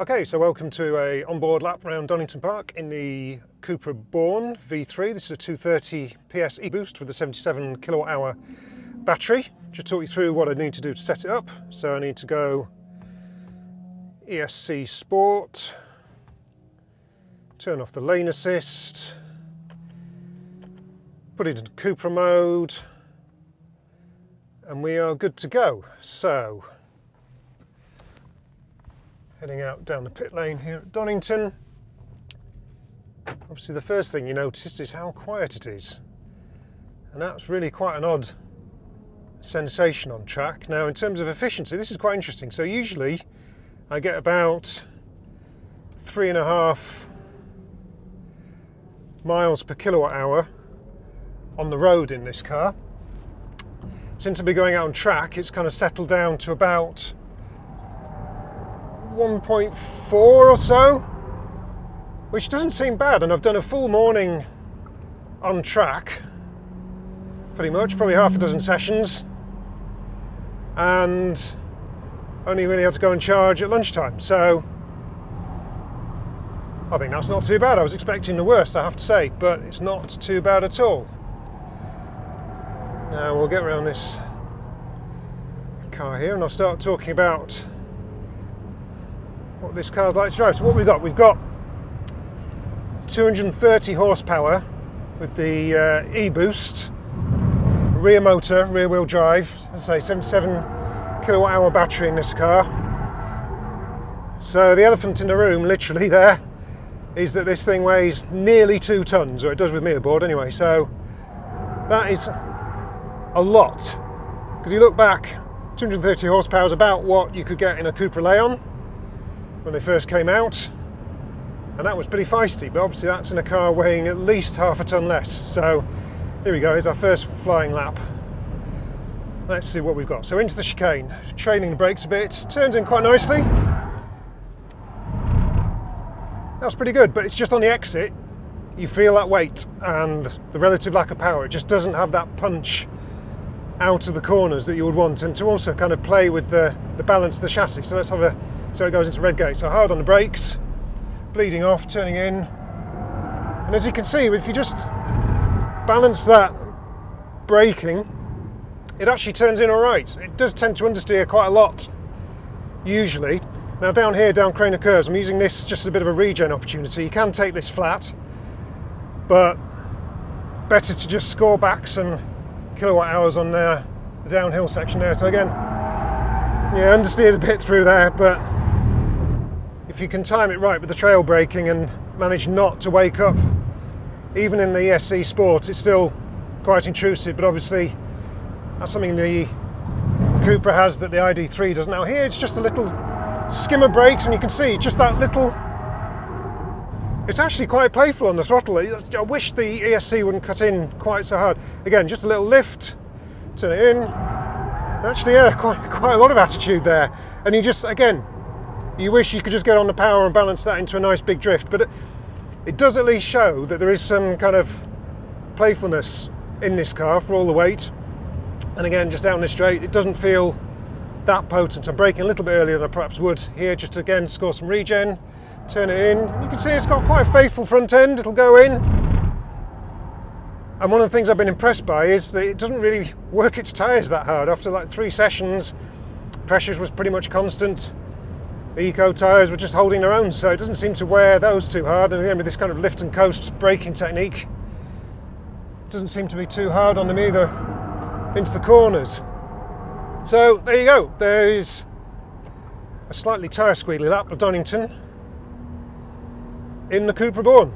Okay, so welcome to a onboard lap around Donington Park in the Cupra Born V3. This is a 230 PS e-boost with a 77 kilowatt hour battery. Just talk you through what I need to do to set it up. So I need to go ESC Sport, turn off the lane assist, put it into Cupra mode, and we are good to go. So heading out down the pit lane here at Donington. Obviously the first thing you notice is how quiet it is. And that's really quite an odd sensation on track. Now in terms of efficiency, this is quite interesting. So usually I get about 3.5 miles per kilowatt hour on the road in this car. Since I've been going out on track, it's kind of settled down to about 1.4 or so, which doesn't seem bad, and I've done a full morning on track, pretty much, probably half a dozen sessions, and only really had to go and charge at lunchtime, so I think that's not too bad. I was expecting the worst, I have to say, but it's not too bad at all. Now we'll get around this car here and I'll start talking about what this car's like to drive. So what we've got 230 horsepower with the e-boost, rear motor, rear wheel drive, as I say, 77 kilowatt hour battery in this car. So the elephant in the room, literally there, is that this thing weighs nearly 2 tons, or it does with me aboard anyway, so that is a lot. Because you look back, 230 horsepower is about what you could get in a Cupra Leon when they first came out, and that was pretty feisty, but obviously that's in a car weighing at least half a ton less. So here we go, here's our first flying lap. Let's see what we've got. So into the chicane, trailing the brakes a bit, turns in quite nicely. That's pretty good, but it's just on the exit you feel that weight and the relative lack of power. It just doesn't have that punch out of the corners that you would want, and to also kind of play with the balance of the chassis. So let's have a, so it goes into red gate. So hard on the brakes, bleeding off, turning in, and as you can see, if you just balance that braking, it actually turns in all right. It does tend to understeer quite a lot usually. Now down here, down Craner curves, I'm using this just as a bit of a regen opportunity. You can take this flat, but better to just score back some kilowatt hours on the downhill section there. So again, yeah, understeered a bit through there, but if you can time it right with the trail braking and manage not to wake up, even in the ESC Sport, it's still quite intrusive, but obviously that's something the Cupra has that the ID3 doesn't. Now here it's just a little skimmer brakes, and you can see just that little, it's actually quite playful on the throttle. I wish the ESC wouldn't cut in quite so hard. Again, just a little lift, turn it in. Actually, yeah, quite a lot of attitude there. And you just, again, you wish you could just get on the power and balance that into a nice big drift, but it does at least show that there is some kind of playfulness in this car for all the weight. And again, just down this straight, it doesn't feel that potent. I'm braking a little bit earlier than I perhaps would here, just to again score some regen, turn it in. You can see it's got quite a faithful front end, it'll go in. And one of the things I've been impressed by is that it doesn't really work its tyres that hard. After like 3 sessions, pressures was pretty much constant. The eco tyres were just holding their own, so it doesn't seem to wear those too hard. And again, with this kind of lift and coast braking technique, it doesn't seem to be too hard on them either into the corners. So there you go, there's a slightly tyre squealy lap of Donington in the Cupra Born.